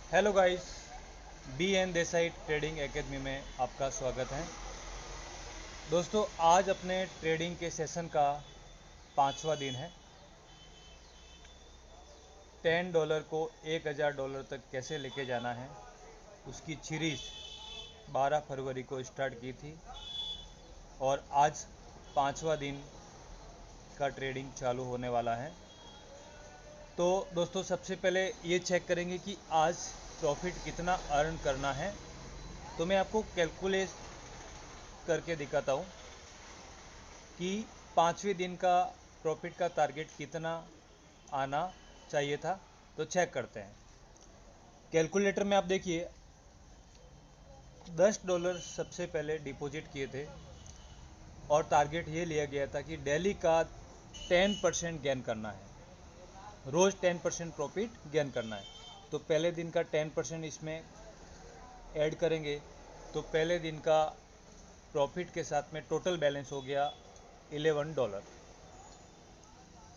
Hello guys, B N Desai trading academy में आपका स्वागत है। दोस्तों, आज अपने ट्रेडिंग के सेशन का 5वां दिन है। $10 को $1000 तक कैसे लेके जाना है, उसकी सीरीज 12 फरवरी को स्टार्ट की थी और आज 5वां दिन का ट्रेडिंग चालू होने वाला है। तो दोस्तों, सबसे पहले ये चेक करेंगे कि आज प्रॉफिट कितना अर्न करना है। तो मैं आपको कैलकुलेट करके दिखाता हूँ कि 5वें दिन का प्रॉफिट का टारगेट कितना आना चाहिए था। तो चेक करते हैं। कैलकुलेटर में आप देखिए, $10 सबसे पहले डिपॉजिट किए थे और टारगेट ये लिया गया था कि डेली का 10% गेन करना है, रोज़ 10% प्रॉफिट गेन करना है। तो पहले दिन का 10% इसमें ऐड करेंगे तो पहले दिन का प्रॉफिट के साथ में टोटल बैलेंस हो गया $11।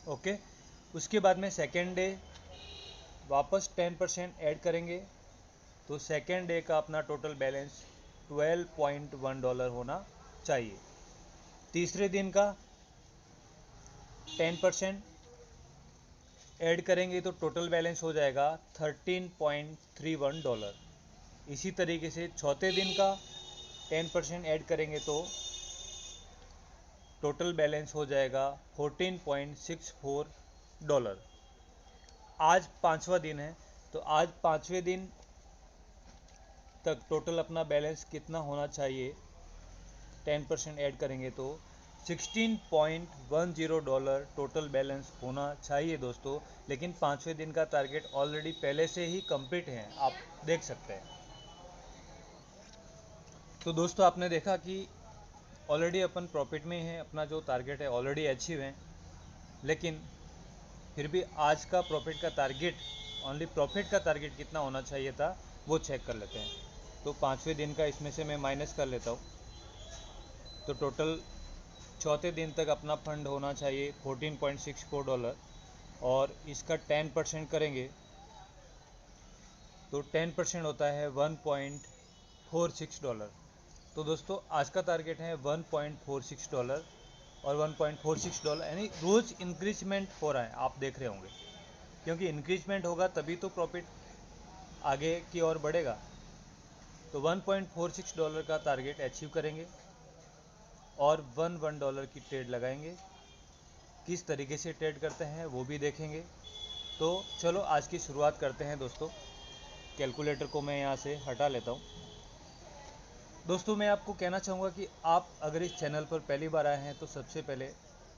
ओके, उसके बाद में सेकेंड डे वापस 10% ऐड करेंगे तो सेकेंड डे का अपना टोटल बैलेंस $12.1 होना चाहिए। तीसरे दिन का 10% ऐड करेंगे तो टोटल बैलेंस हो जाएगा $13.31। इसी तरीके से चौथे दिन का 10% ऐड करेंगे तो टोटल बैलेंस हो जाएगा $14.64। आज 5वां दिन है, तो आज 5वें दिन तक टोटल अपना बैलेंस कितना होना चाहिए, 10% ऐड करेंगे तो $16.10 टोटल बैलेंस होना चाहिए दोस्तों। लेकिन 5वें दिन का टारगेट ऑलरेडी पहले से ही कंप्लीट है, आप देख सकते हैं। तो दोस्तों, आपने देखा कि ऑलरेडी अपन प्रॉफिट में है, अपना जो टारगेट है ऑलरेडी अचीव है। लेकिन फिर भी आज का प्रॉफिट का टारगेट, ओनली प्रॉफिट का टारगेट कितना होना चाहिए था वो चेक कर लेते हैं। तो 5वें दिन का इसमें से मैं माइनस कर लेता हूँ। तो टोटल चौथे दिन तक अपना फंड होना चाहिए $14.64 और इसका 10% करेंगे तो 10% होता है $1.46। तो दोस्तों, आज का टारगेट है $1.46 और $1.46 यानी रोज़ इंक्रीजमेंट हो रहा है, आप देख रहे होंगे। क्योंकि इंक्रीजमेंट होगा तभी तो प्रॉफिट आगे की ओर बढ़ेगा। तो $1.46 का टारगेट अचीव करेंगे और $1 की ट्रेड लगाएंगे। किस तरीके से ट्रेड करते हैं वो भी देखेंगे। तो चलो आज की शुरुआत करते हैं दोस्तों। कैलकुलेटर को मैं यहाँ से हटा लेता हूँ। दोस्तों, मैं आपको कहना चाहूँगा कि आप अगर इस चैनल पर पहली बार आए हैं तो सबसे पहले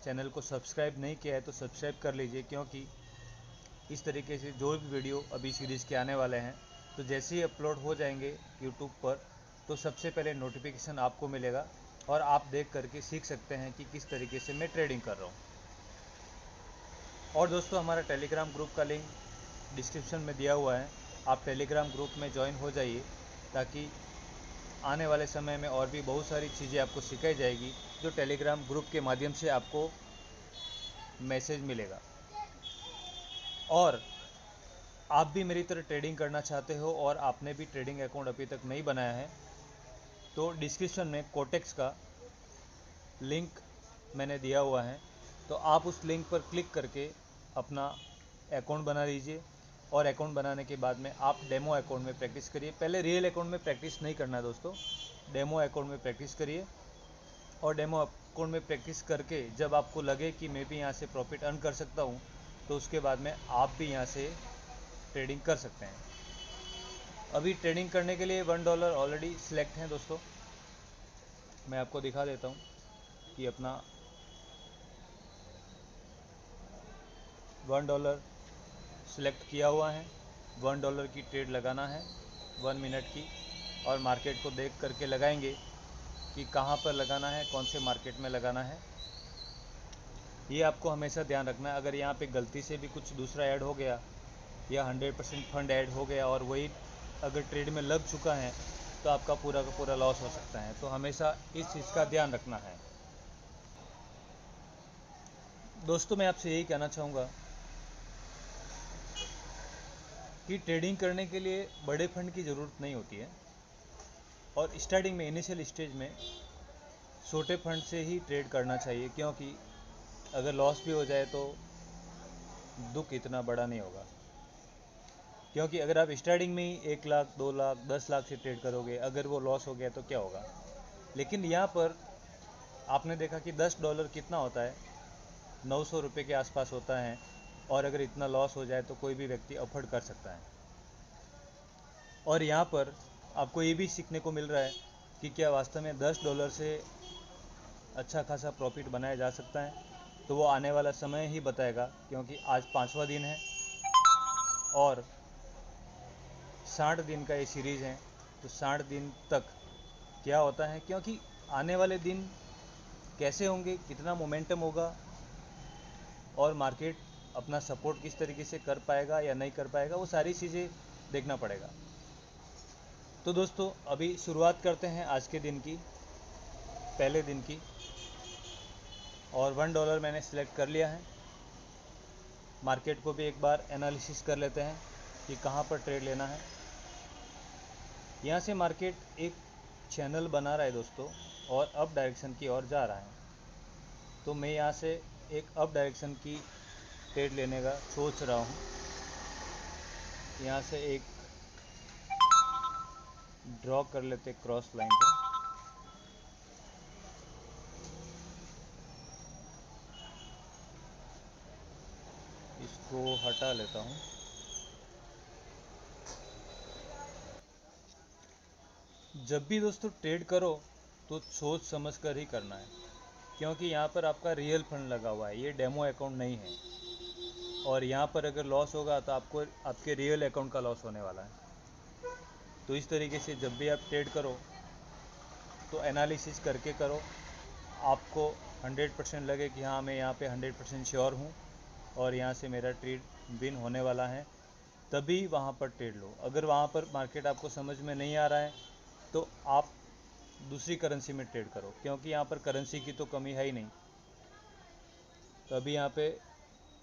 चैनल को सब्सक्राइब नहीं किया है तो सब्सक्राइब कर लीजिए, क्योंकि इस तरीके से जो भी वीडियो अभी सीरीज़ के आने वाले हैं तो जैसे ही अपलोड हो जाएंगे यूट्यूब पर तो सबसे पहले नोटिफिकेशन आपको मिलेगा और आप देख करके सीख सकते हैं कि किस तरीके से मैं ट्रेडिंग कर रहा हूँ। और दोस्तों, हमारा टेलीग्राम ग्रुप का लिंक डिस्क्रिप्शन में दिया हुआ है, आप टेलीग्राम ग्रुप में ज्वाइन हो जाइए ताकि आने वाले समय में और भी बहुत सारी चीज़ें आपको सिखाई जाएगी जो टेलीग्राम ग्रुप के माध्यम से आपको मैसेज मिलेगा। और आप भी मेरी तरह ट्रेडिंग करना चाहते हो और आपने भी ट्रेडिंग अकाउंट अभी तक नहीं बनाया है तो डिस्क्रिप्शन में कोटेक्स का लिंक मैंने दिया हुआ है, तो आप उस लिंक पर क्लिक करके अपना अकाउंट बना लीजिए। और अकाउंट बनाने के बाद में आप डेमो अकाउंट में प्रैक्टिस करिए। पहले रियल अकाउंट में प्रैक्टिस नहीं करना है दोस्तों, डेमो अकाउंट में प्रैक्टिस करिए। और डेमो अकाउंट में प्रैक्टिस करके जब आपको लगे कि मैं भी यहाँ से प्रॉफिट अर्न कर सकता हूँ तो उसके बाद में आप भी यहाँ से ट्रेडिंग कर सकते हैं। अभी ट्रेडिंग करने के लिए $1 ऑलरेडी सिलेक्ट हैं दोस्तों। मैं आपको दिखा देता हूँ कि अपना $1 सिलेक्ट किया हुआ है। $1 की ट्रेड लगाना है 1 मिनट की, और मार्केट को देख करके लगाएंगे कि कहाँ पर लगाना है, कौन से मार्केट में लगाना है। ये आपको हमेशा ध्यान रखना है। अगर यहाँ पे गलती से भी कुछ दूसरा ऐड हो गया या 100% फंड ऐड हो गया और वही अगर ट्रेड में लग चुका है तो आपका पूरा का पूरा लॉस हो सकता है। तो हमेशा इस चीज़ का ध्यान रखना है। दोस्तों, मैं आपसे यही कहना चाहूँगा कि ट्रेडिंग करने के लिए बड़े फंड की ज़रूरत नहीं होती है, और स्टार्टिंग में इनिशियल स्टेज में छोटे फंड से ही ट्रेड करना चाहिए, क्योंकि अगर लॉस भी हो जाए तो दुख इतना बड़ा नहीं होगा। क्योंकि अगर आप स्टार्टिंग में ही 1 लाख 2 लाख 10 लाख से ट्रेड करोगे, अगर वो लॉस हो गया तो क्या होगा। लेकिन यहाँ पर आपने देखा कि $10 कितना होता है, 900 रुपये के आसपास होता है, और अगर इतना लॉस हो जाए तो कोई भी व्यक्ति अफोर्ड कर सकता है। और यहाँ पर आपको ये भी सीखने को मिल रहा है कि क्या वास्तव में $10 से अच्छा खासा प्रॉफिट बनाया जा सकता है। तो वो आने वाला समय ही बताएगा, क्योंकि आज 5वां दिन है और 60 दिन का ये सीरीज़ है। तो 60 दिन तक क्या होता है, क्योंकि आने वाले दिन कैसे होंगे, कितना मोमेंटम होगा, और मार्केट अपना सपोर्ट किस तरीके से कर पाएगा या नहीं कर पाएगा, वो सारी चीज़ें देखना पड़ेगा। तो दोस्तों अभी शुरुआत करते हैं आज के दिन की, पहले दिन की। और $1 मैंने सिलेक्ट कर लिया है। मार्केट को भी एक बार एनालिसिस कर लेते हैं कि कहाँ पर ट्रेड लेना है। यहाँ से मार्केट एक चैनल बना रहा है दोस्तों, और अप डायरेक्शन की ओर जा रहा है। तो मैं यहाँ से एक अप डायरेक्शन की ट्रेड लेने का सोच रहा हूँ। यहाँ से एक ड्रॉ कर लेते क्रॉस लाइन को। इसको हटा लेता हूँ। जब भी दोस्तों ट्रेड करो तो सोच समझ कर ही करना है, क्योंकि यहाँ पर आपका रियल फंड लगा हुआ है, ये डेमो अकाउंट नहीं है। और यहाँ पर अगर लॉस होगा तो आपको आपके रियल अकाउंट का लॉस होने वाला है। तो इस तरीके से जब भी आप ट्रेड करो तो एनालिसिस करके करो। आपको 100% लगे कि हाँ मैं यहाँ पे 100% श्योर हूँ और यहाँ से मेरा ट्रेड विन होने वाला है, तभी वहाँ पर ट्रेड लो। अगर वहाँ पर मार्केट आपको समझ में नहीं आ रहा है तो आप दूसरी करेंसी में ट्रेड करो, क्योंकि यहाँ पर करेंसी की तो कमी है ही नहीं। तो अभी यहाँ पे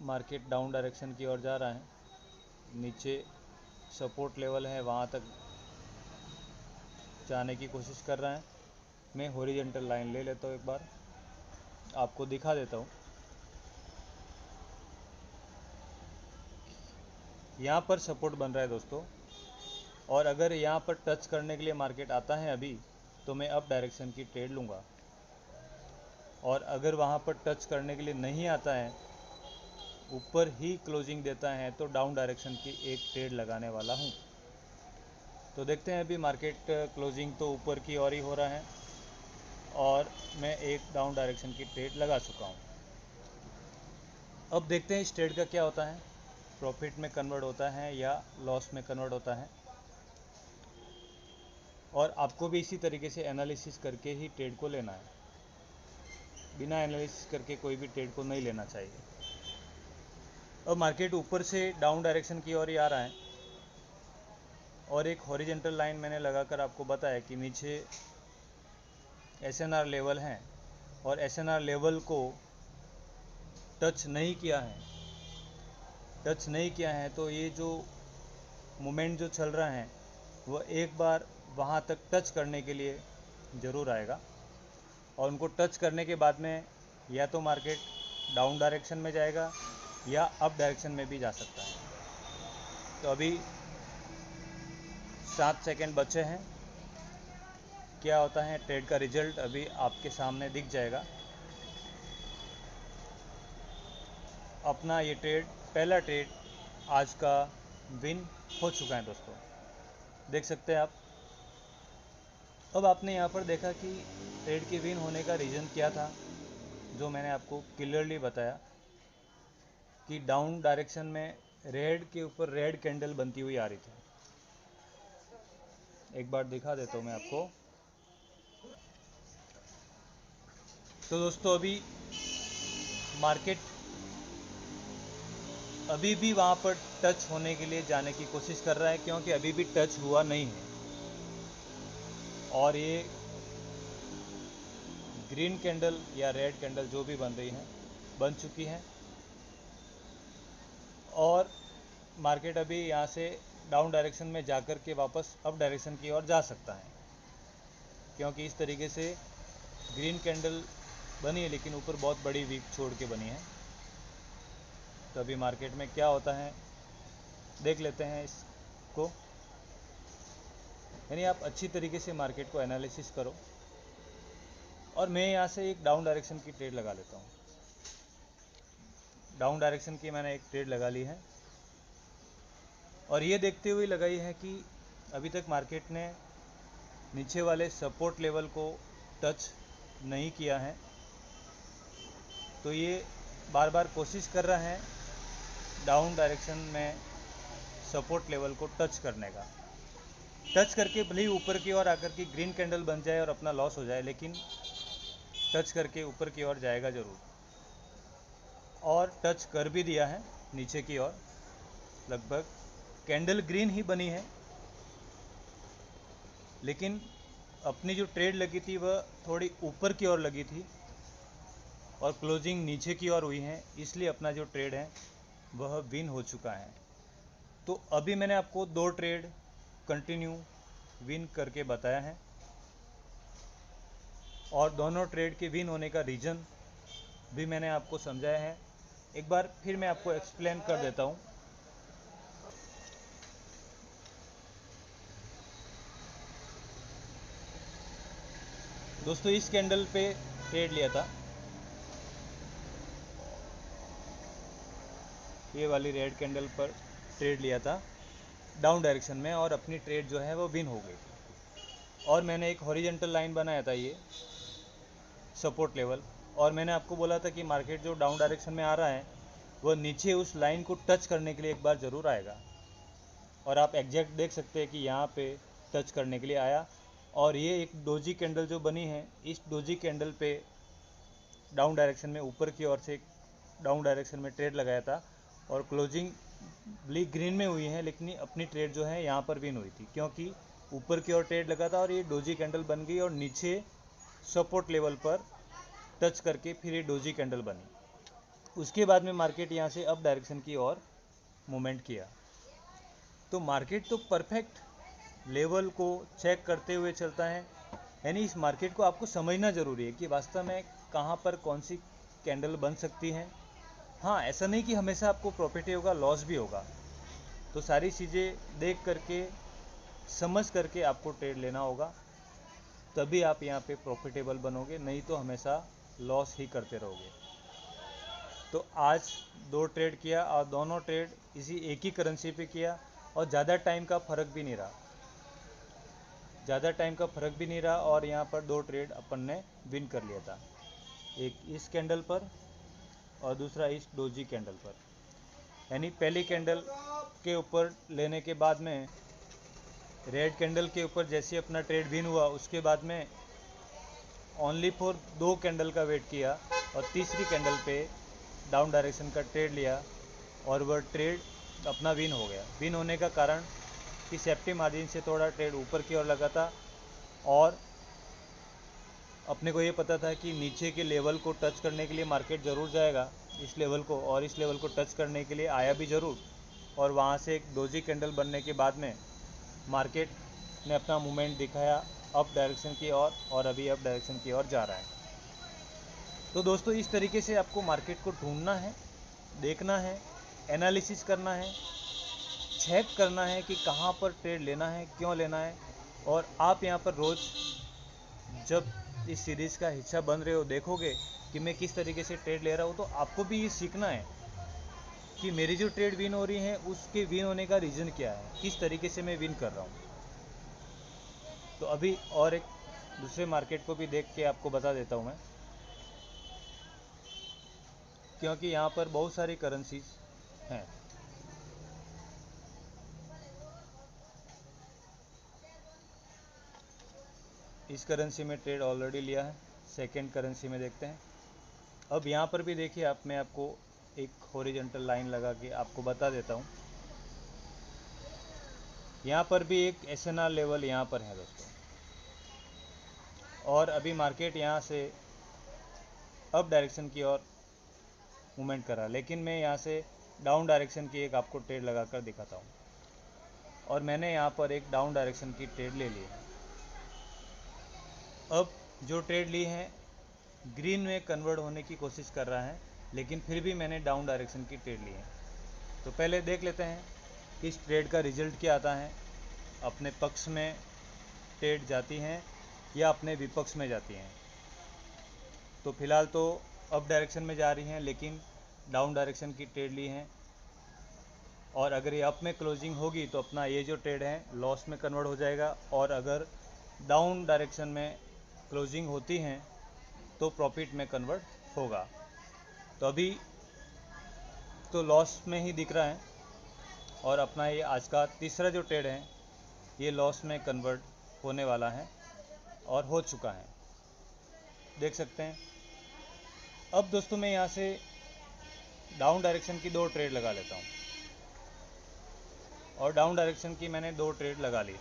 मार्केट डाउन डायरेक्शन की ओर जा रहा है, नीचे सपोर्ट लेवल है वहाँ तक जाने की कोशिश कर रहा है। मैं हॉरिजॉन्टल लाइन ले लेता हूँ, एक बार आपको दिखा देता हूँ। यहाँ पर सपोर्ट बन रहा है दोस्तों, और अगर यहाँ पर टच करने के लिए मार्केट आता है अभी, तो मैं अप डायरेक्शन की ट्रेड लूँगा। और अगर वहाँ पर टच करने के लिए नहीं आता है, ऊपर ही क्लोजिंग देता है, तो डाउन डायरेक्शन की एक ट्रेड लगाने वाला हूँ। तो देखते हैं, अभी मार्केट क्लोजिंग तो ऊपर की ओर ही हो रहा है और मैं एक डाउन डायरेक्शन की ट्रेड लगा चुका हूँ। अब देखते हैं इस ट्रेड का क्या होता है, प्रॉफिट में कन्वर्ट होता है या लॉस में कन्वर्ट होता है। और आपको भी इसी तरीके से एनालिसिस करके ही ट्रेड को लेना है, बिना एनालिसिस करके कोई भी ट्रेड को नहीं लेना चाहिए। अब मार्केट ऊपर से डाउन डायरेक्शन की ओर ही आ रहा है, और एक हॉरिजॉन्टल लाइन मैंने लगाकर आपको बताया कि नीचे SNR लेवल है, और SNR लेवल को टच नहीं किया है, तो ये जो मोमेंट जो चल रहा है वो एक बार वहाँ तक टच करने के लिए ज़रूर आएगा, और उनको टच करने के बाद में या तो मार्केट डाउन डायरेक्शन में जाएगा या अप डायरेक्शन में भी जा सकता है। तो अभी 7 सेकेंड बचे हैं। क्या होता है ट्रेड का रिजल्ट अभी आपके सामने दिख जाएगा। अपना ये ट्रेड, पहला ट्रेड आज का विन हो चुका है दोस्तों, देख सकते हैं आप। अब आपने यहाँ पर देखा कि ट्रेड के विन होने का रीज़न क्या था, जो मैंने आपको क्लियरली बताया कि डाउन डायरेक्शन में रेड के ऊपर रेड कैंडल बनती हुई आ रही थी। एक बार दिखा देता हूँ मैं आपको। तो दोस्तों अभी मार्केट अभी भी वहाँ पर टच होने के लिए जाने की कोशिश कर रहा है, क्योंकि अभी भी टच हुआ नहीं है, और ये ग्रीन कैंडल या रेड कैंडल जो भी बन रही हैं बन चुकी हैं, और मार्केट अभी यहाँ से डाउन डायरेक्शन में जाकर के वापस अप डायरेक्शन की ओर जा सकता है, क्योंकि इस तरीके से ग्रीन कैंडल बनी है लेकिन ऊपर बहुत बड़ी वीक छोड़ के बनी है। तो अभी मार्केट में क्या होता है देख लेते हैं इसको। यानी आप अच्छी तरीके से मार्केट को एनालिसिस करो। और मैं यहाँ से एक डाउन डायरेक्शन की ट्रेड लगा लेता हूँ। डाउन डायरेक्शन की मैंने एक ट्रेड लगा ली है और ये देखते हुए लगाई है कि अभी तक मार्केट ने नीचे वाले सपोर्ट लेवल को टच नहीं किया है। तो ये बार बार कोशिश कर रहा है डाउन डायरेक्शन में सपोर्ट लेवल को टच करने का। टच करके भले ही ऊपर की ओर आकर के ग्रीन कैंडल बन जाए और अपना लॉस हो जाए, लेकिन टच करके ऊपर की ओर जाएगा ज़रूर। और टच कर भी दिया है नीचे की ओर। लगभग कैंडल ग्रीन ही बनी है, लेकिन अपनी जो ट्रेड लगी थी वह थोड़ी ऊपर की ओर लगी थी और क्लोजिंग नीचे की ओर हुई है, इसलिए अपना जो ट्रेड है वह विन हो चुका है। तो अभी मैंने आपको 2 ट्रेड कंटिन्यू विन करके बताया है और दोनों ट्रेड के विन होने का रीज़न भी मैंने आपको समझाया है। एक बार फिर मैं आपको एक्सप्लेन कर देता हूँ। दोस्तों, इस कैंडल पे ट्रेड लिया था, ये वाली रेड कैंडल पर ट्रेड लिया था डाउन डायरेक्शन में और अपनी ट्रेड जो है वो विन हो गई थी। और मैंने एक हॉरिजॉन्टल लाइन बनाया था, ये सपोर्ट लेवल, और मैंने आपको बोला था कि मार्केट जो डाउन डायरेक्शन में आ रहा है वह नीचे उस लाइन को टच करने के लिए एक बार ज़रूर आएगा। और आप एग्जैक्ट देख सकते हैं कि यहाँ पे टच करने के लिए आया। और ये एक डोजी कैंडल जो बनी है, इस डोजी कैंडल पे डाउन डायरेक्शन में ऊपर की ओर से डाउन डायरेक्शन में ट्रेड लगाया था और क्लोजिंग ब्लिक ग्रीन में हुई है, लेकिन अपनी ट्रेड जो है यहाँ पर विन हुई थी, क्योंकि ऊपर की ओर ट्रेड लगा था और ये डोजी कैंडल बन गई और नीचे सपोर्ट लेवल पर टच करके फिर ये डोजी कैंडल बनी। उसके बाद में मार्केट यहाँ से अप डायरेक्शन की ओर मूवमेंट किया। तो मार्केट तो परफेक्ट लेवल को चेक करते हुए चलता है। यानी इस मार्केट को आपको समझना ज़रूरी है कि वास्तव में कहाँ पर कौन सी कैंडल बन सकती है। हाँ, ऐसा नहीं कि हमेशा आपको प्रॉफिट ही होगा, लॉस भी होगा। तो सारी चीज़ें देख करके समझ करके आपको ट्रेड लेना होगा, तभी आप यहाँ पे प्रॉफिटेबल बनोगे, नहीं तो हमेशा लॉस ही करते रहोगे। तो आज 2 ट्रेड किया और दोनों ट्रेड इसी एक ही करेंसी पे किया और ज़्यादा टाइम का फ़र्क भी नहीं रहा, और यहाँ पर 2 ट्रेड अपन ने विन कर लिया था, एक इस कैंडल पर और दूसरा इस डोजी कैंडल पर। यानी पहली कैंडल के ऊपर लेने के बाद में रेड कैंडल के ऊपर जैसे अपना ट्रेड विन हुआ, उसके बाद में ओनली फॉर 2 कैंडल का वेट किया और तीसरी कैंडल पे डाउन डायरेक्शन का ट्रेड लिया और वह ट्रेड अपना विन हो गया। विन होने का कारण कि सेफ्टी मार्जिन से थोड़ा ट्रेड ऊपर की ओर लगा था और अपने को ये पता था कि नीचे के लेवल को टच करने के लिए मार्केट ज़रूर जाएगा इस लेवल को, और इस लेवल को टच करने के लिए आया भी ज़रूर। और वहाँ से एक डोजी कैंडल बनने के बाद में मार्केट ने अपना मूवमेंट दिखाया अप डायरेक्शन की ओर और अभी अप डायरेक्शन की ओर जा रहा है। तो दोस्तों, इस तरीके से आपको मार्केट को ढूंढना है, देखना है, एनालिसिस करना है, चेक करना है कि कहाँ पर ट्रेड लेना है, क्यों लेना है। और आप यहाँ पर रोज़ जब इस सीरीज़ का हिस्सा बन रहे हो, देखोगे कि मैं किस तरीके से ट्रेड ले रहा हूँ, तो आपको भी ये सीखना है कि मेरी जो ट्रेड विन हो रही है उसके विन होने का रीज़न क्या है, किस तरीके से मैं विन कर रहा हूँ। तो अभी और एक दूसरे मार्केट को भी देख के आपको बता देता हूँ मैं, क्योंकि यहाँ पर बहुत सारी करेंसीज हैं। इस करेंसी में ट्रेड ऑलरेडी लिया है, सेकेंड करेंसी में देखते हैं। अब यहाँ पर भी देखिए, मैं आपको एक हॉरिजॉन्टल लाइन लगा के आपको बता देता हूँ। यहाँ पर भी एक एसएनआर लेवल यहाँ पर है दोस्तों, और अभी मार्केट यहाँ से अप डायरेक्शन की ओर मूवमेंट कर रहा है, लेकिन मैं यहाँ से डाउन डायरेक्शन की एक आपको ट्रेड लगा कर दिखाता हूँ। और मैंने यहाँ पर एक डाउन डायरेक्शन की ट्रेड ले ली है। अब जो ट्रेड ली है ग्रीन में कन्वर्ट होने की कोशिश कर रहा है, लेकिन फिर भी मैंने डाउन डायरेक्शन की ट्रेड ली है। तो पहले देख लेते हैं कि इस ट्रेड का रिजल्ट क्या आता है, अपने पक्ष में ट्रेड जाती हैं या अपने विपक्ष में जाती हैं। तो फिलहाल तो अप डायरेक्शन में जा रही हैं, लेकिन डाउन डायरेक्शन की ट्रेड ली हैं, और अगर ये अप में क्लोजिंग होगी तो अपना ये जो ट्रेड है लॉस में कन्वर्ट हो जाएगा, और अगर डाउन डायरेक्शन में क्लोजिंग होती हैं तो प्रॉफिट में कन्वर्ट होगा। तो अभी तो लॉस में ही दिख रहा है, और अपना ये आज का तीसरा जो ट्रेड है ये लॉस में कन्वर्ट होने वाला है और हो चुका है, देख सकते हैं। अब दोस्तों मैं यहाँ से डाउन डायरेक्शन की 2 ट्रेड लगा लेता हूँ, और डाउन डायरेक्शन की मैंने 2 ट्रेड लगा ली,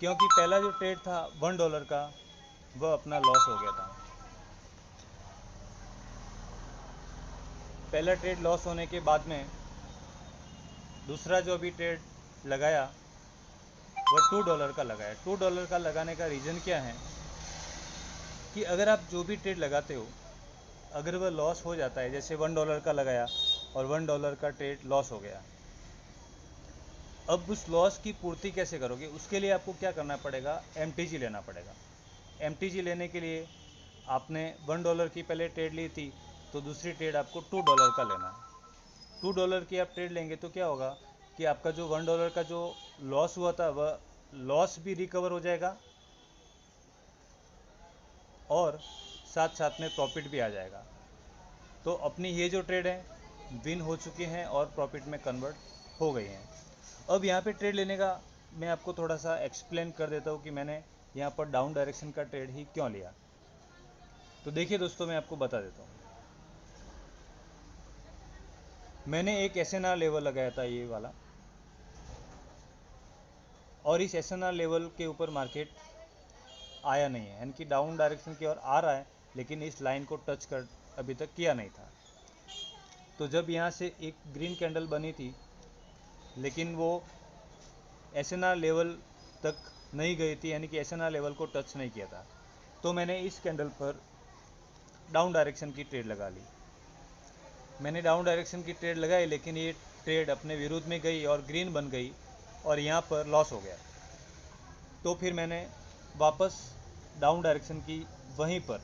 क्योंकि पहला जो ट्रेड था $1 का वह अपना लॉस हो गया था। पहला ट्रेड लॉस होने के बाद में दूसरा जो अभी ट्रेड लगाया वह $2 का लगाया। $2 का लगाने का रीज़न क्या है कि अगर आप जो भी ट्रेड लगाते हो अगर वह लॉस हो जाता है, जैसे $1 का लगाया और $1 का ट्रेड लॉस हो गया, अब उस लॉस की पूर्ति कैसे करोगे? उसके लिए आपको क्या करना पड़ेगा, MTG लेना पड़ेगा। MTG लेने के लिए आपने $1 की पहले ट्रेड ली थी, तो दूसरी ट्रेड आपको $2 का लेना है। $2 की आप ट्रेड लेंगे तो क्या होगा कि आपका जो $1 का जो लॉस हुआ था वह लॉस भी रिकवर हो जाएगा, और साथ साथ में प्रॉफिट भी आ जाएगा। तो अपनी ये जो ट्रेड है विन हो चुकी हैं और प्रॉफिट में कन्वर्ट हो गई हैं। अब यहाँ पे ट्रेड लेने का मैं आपको थोड़ा सा एक्सप्लेन कर देता हूँ कि मैंने यहाँ पर डाउन डायरेक्शन का ट्रेड ही क्यों लिया। तो देखिए दोस्तों, मैं आपको बता देता हूँ। मैंने एक SNR लेवल लगाया था ये वाला, और इस SNR लेवल के ऊपर मार्केट आया नहीं है, यानी कि डाउन डायरेक्शन की ओर आ रहा है, लेकिन इस लाइन को टच कर अभी तक किया नहीं था। तो जब यहाँ से एक ग्रीन कैंडल बनी थी, लेकिन वो SNR लेवल तक नहीं गई थी, यानी कि SNR लेवल को टच नहीं किया था, तो मैंने इस कैंडल पर डाउन डायरेक्शन की ट्रेड लगा ली। मैंने डाउन डायरेक्शन की ट्रेड लगाई, लेकिन ये ट्रेड अपने विरुद्ध में गई और ग्रीन बन गई, और यहाँ पर लॉस हो गया। तो फिर मैंने वापस डाउन डायरेक्शन की वहीं पर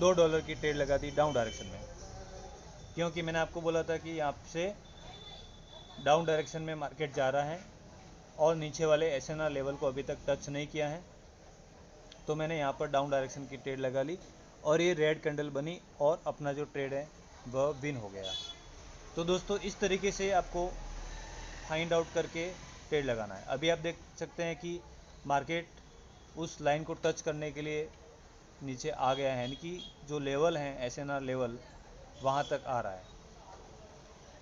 $2 की ट्रेड लगा दी डाउन डायरेक्शन में, क्योंकि मैंने आपको बोला था कि यहाँ से डाउन डायरेक्शन में मार्केट जा रहा है और नीचे वाले SNR लेवल को अभी तक टच नहीं किया है। तो मैंने यहाँ पर डाउन डायरेक्शन की ट्रेड लगा ली, और ये रेड कैंडल बनी और अपना जो ट्रेड है वह विन हो गया। तो दोस्तों इस तरीके से आपको फाइंड आउट करके ट्रेड लगाना है। अभी आप देख सकते हैं कि मार्केट उस लाइन को टच करने के लिए नीचे आ गया है, यानी कि जो लेवल है SNR लेवल वहाँ तक आ रहा है,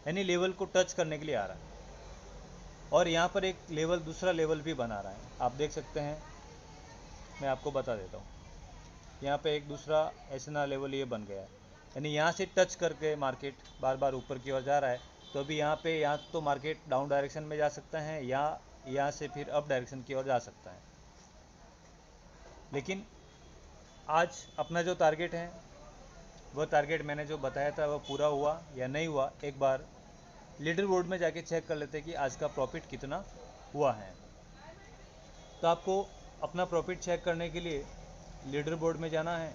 यानी लेवल को टच करने के लिए आ रहा है। और यहाँ पर एक लेवल, दूसरा लेवल भी बना रहा है, आप देख सकते हैं। मैं आपको बता देता हूँ, यहाँ पे एक दूसरा SNR लेवल ये बन गया है, यानी यहाँ से टच करके मार्केट बार बार ऊपर की ओर जा रहा है। तो अभी यहाँ तो मार्केट डाउन डायरेक्शन में जा सकता है, या यहाँ से फिर अप डायरेक्शन की ओर जा सकता है। लेकिन आज अपना जो टारगेट है वह टारगेट मैंने जो बताया था वह पूरा हुआ या नहीं हुआ, एक बार लीडर बोर्ड में जाके चेक कर लेते हैं कि आज का प्रॉफिट कितना हुआ है। तो आपको अपना प्रॉफिट चेक करने के लिए लीडर बोर्ड में जाना है,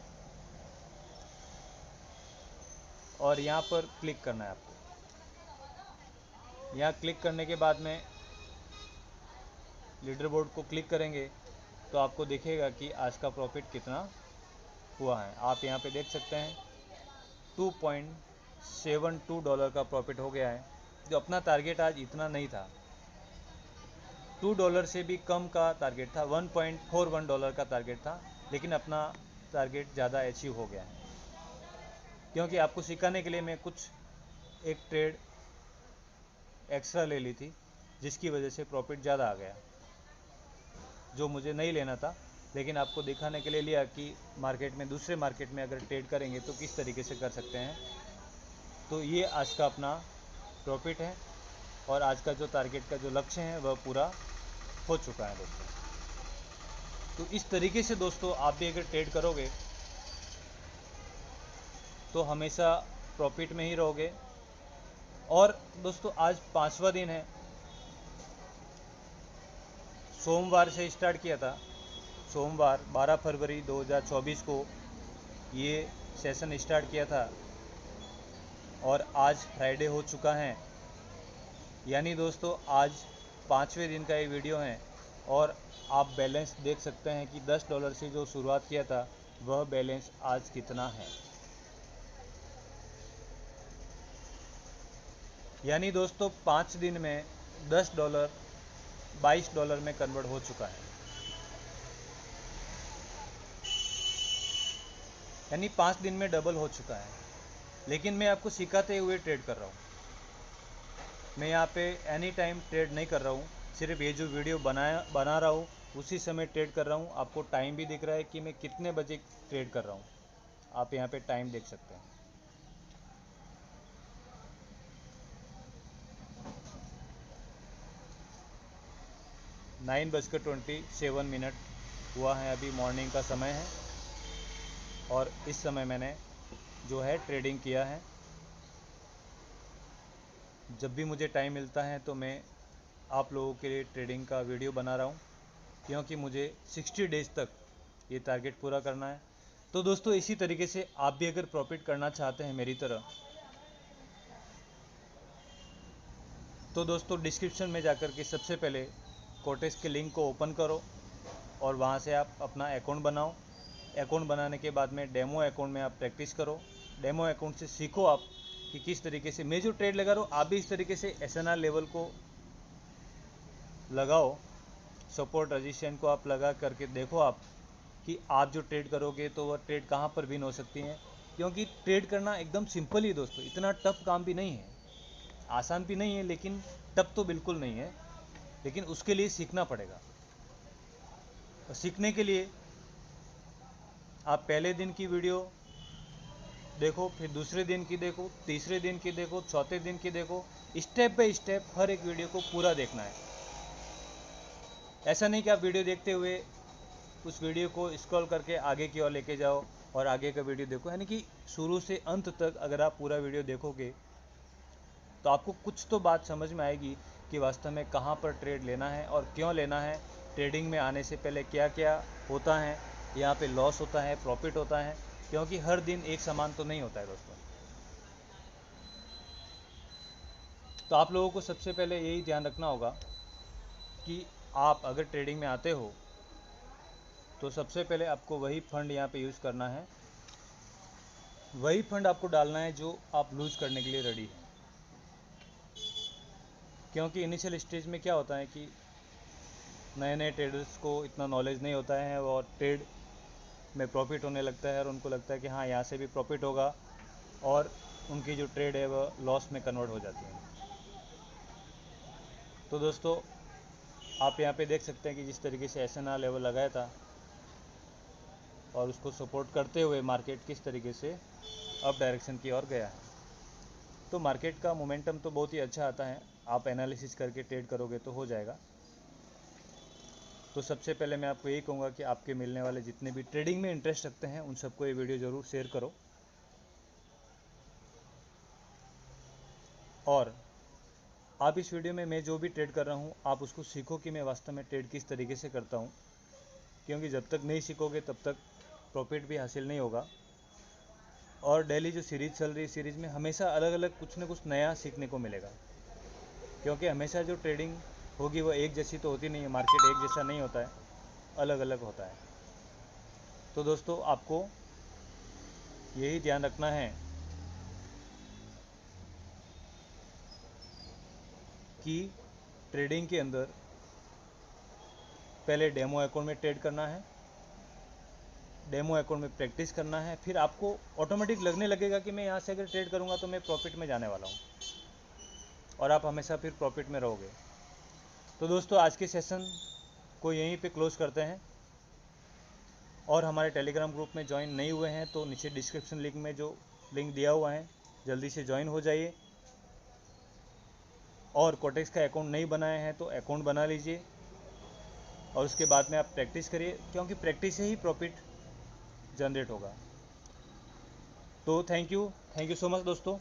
और यहाँ पर क्लिक करना है आपको। यहाँ क्लिक करने के बाद में लीडर बोर्ड को क्लिक करेंगे तो आपको दिखेगा कि आज का प्रॉफिट कितना हुआ है। आप यहाँ पे देख सकते हैं $2.72 का प्रॉफिट हो गया है, जो अपना टारगेट आज इतना नहीं था, $2 से भी कम का टारगेट था, $1.41 का टारगेट था, लेकिन अपना टारगेट ज़्यादा अचीव हो गया है। क्योंकि आपको सिखाने के लिए मैं कुछ एक ट्रेड एक्स्ट्रा ले ली थी, जिसकी वजह से प्रॉफिट ज़्यादा आ गया, जो मुझे नहीं लेना था, लेकिन आपको दिखाने के लिए लिया कि मार्केट में, दूसरे मार्केट में अगर ट्रेड करेंगे तो किस तरीके से कर सकते हैं। तो ये आज का अपना प्रॉफिट है और आज का जो टारगेट का जो लक्ष्य है वह पूरा हो चुका है दोस्तों। तो इस तरीके से दोस्तों आप भी अगर ट्रेड करोगे तो हमेशा प्रॉफिट में ही रहोगे। और दोस्तों आज 5वां दिन है, सोमवार से स्टार्ट किया था। सोमवार 12 फरवरी 2024 को ये सेशन स्टार्ट किया था और आज फ्राइडे हो चुका है, यानी दोस्तों आज 5वें दिन का ये वीडियो है। और आप बैलेंस देख सकते हैं कि $10 से जो शुरुआत किया था वह बैलेंस आज कितना है। यानी दोस्तों 5 दिन में $10 $22 में कन्वर्ट हो चुका है, यानी 5 दिन में डबल हो चुका है। लेकिन मैं आपको सिखाते हुए ट्रेड कर रहा हूँ, मैं यहाँ पे एनी टाइम ट्रेड नहीं कर रहा हूँ, सिर्फ ये जो वीडियो बना रहा हूँ उसी समय ट्रेड कर रहा हूँ। आपको टाइम भी दिख रहा है कि मैं कितने बजे ट्रेड कर रहा हूँ, आप यहाँ पे टाइम देख सकते हैं। 9:27 हुआ है, अभी मॉर्निंग का समय है और इस समय मैंने जो है ट्रेडिंग किया है। जब भी मुझे टाइम मिलता है तो मैं आप लोगों के लिए ट्रेडिंग का वीडियो बना रहा हूँ, क्योंकि मुझे 60 डेज तक ये टारगेट पूरा करना है। तो दोस्तों इसी तरीके से आप भी अगर प्रॉफिट करना चाहते हैं मेरी तरह, तो दोस्तों डिस्क्रिप्शन में जाकर के सबसे पहले कोटेक्स के लिंक को ओपन करो और वहाँ से आप अपना अकाउंट बनाओ। अकाउंट बनाने के बाद में डेमो अकाउंट में आप प्रैक्टिस करो। डेमो अकाउंट से सीखो आप कि किस तरीके से मैं जो ट्रेड लगा रहा हूँ आप भी इस तरीके से SNR लेवल को लगाओ, सपोर्ट रजिस्टेंस को आप लगा करके देखो आप कि आप जो ट्रेड करोगे तो वह ट्रेड कहाँ पर विन हो सकती है। क्योंकि ट्रेड करना एकदम सिंपल ही दोस्तों, इतना टफ काम भी नहीं है, आसान भी नहीं है, लेकिन टफ तो बिल्कुल नहीं है। लेकिन उसके लिए सीखना पड़ेगा और सीखने के लिए आप पहले दिन की वीडियो देखो, फिर दूसरे दिन की देखो, तीसरे दिन की देखो, चौथे दिन की देखो, स्टेप बाय स्टेप हर एक वीडियो को पूरा देखना है। ऐसा नहीं कि आप वीडियो देखते हुए उस वीडियो को स्क्रॉल करके आगे की ओर लेके जाओ और आगे का वीडियो देखो, यानी कि शुरू से अंत तक अगर आप पूरा वीडियो देखोगे तो आपको कुछ तो बात समझ में आएगी कि वास्तव में कहाँ पर ट्रेड लेना है और क्यों लेना है। ट्रेडिंग में आने से पहले क्या क्या होता है, यहाँ पे लॉस होता है, प्रॉफिट होता है, क्योंकि हर दिन एक समान तो नहीं होता है दोस्तों। तो आप लोगों को सबसे पहले यही ध्यान रखना होगा कि आप अगर ट्रेडिंग में आते हो तो सबसे पहले आपको वही फंड यहाँ पे यूज़ करना है, वही फंड आपको डालना है जो आप लूज़ करने के लिए रेडी है। क्योंकि इनिशियल स्टेज में क्या होता है कि नए नए ट्रेडर्स को इतना नॉलेज नहीं होता है और ट्रेड में प्रॉफिट होने लगता है और उनको लगता है कि हाँ यहाँ से भी प्रॉफिट होगा, और उनकी जो ट्रेड है वह लॉस में कन्वर्ट हो जाती है। तो दोस्तों आप यहाँ पे देख सकते हैं कि जिस तरीके से SNR लेवल लगाया था और उसको सपोर्ट करते हुए मार्केट किस तरीके से अप डायरेक्शन की ओर गया है। तो मार्केट का मोमेंटम तो बहुत ही अच्छा आता है, आप एनालिसिस करके ट्रेड करोगे तो हो जाएगा। तो सबसे पहले मैं आपको यही कहूँगा कि आपके मिलने वाले जितने भी ट्रेडिंग में इंटरेस्ट रखते हैं उन सबको ये वीडियो ज़रूर शेयर करो। और आप इस वीडियो में मैं जो भी ट्रेड कर रहा हूँ आप उसको सीखो कि मैं वास्तव में ट्रेड किस तरीके से करता हूँ, क्योंकि जब तक नहीं सीखोगे तब तक प्रॉफिट भी हासिल नहीं होगा। और डेली जो सीरीज़ चल रही है, सीरीज़ में हमेशा अलग अलग कुछ न कुछ नया सीखने को मिलेगा, क्योंकि हमेशा जो ट्रेडिंग होगी वो एक जैसी तो होती नहीं है, मार्केट एक जैसा नहीं होता है, अलग अलग होता है। तो दोस्तों आपको यही ध्यान रखना है कि ट्रेडिंग के अंदर पहले डेमो अकाउंट में ट्रेड करना है, डेमो अकाउंट में प्रैक्टिस करना है, फिर आपको ऑटोमेटिक लगने लगेगा कि मैं यहाँ से अगर ट्रेड करूँगा तो मैं प्रॉफिट में जाने वाला हूँ, और आप हमेशा फिर प्रॉफिट में रहोगे। तो दोस्तों आज के सेशन को यहीं पे क्लोज करते हैं, और हमारे टेलीग्राम ग्रुप में ज्वाइन नहीं हुए हैं तो नीचे डिस्क्रिप्शन लिंक में जो लिंक दिया हुआ है जल्दी से ज्वाइन हो जाइए। और कोटेक्स का अकाउंट नहीं बनाए हैं तो अकाउंट बना लीजिए और उसके बाद में आप प्रैक्टिस करिए, क्योंकि प्रैक्टिस से ही प्रॉफिट जनरेट होगा। तो थैंक यू सो मच दोस्तों।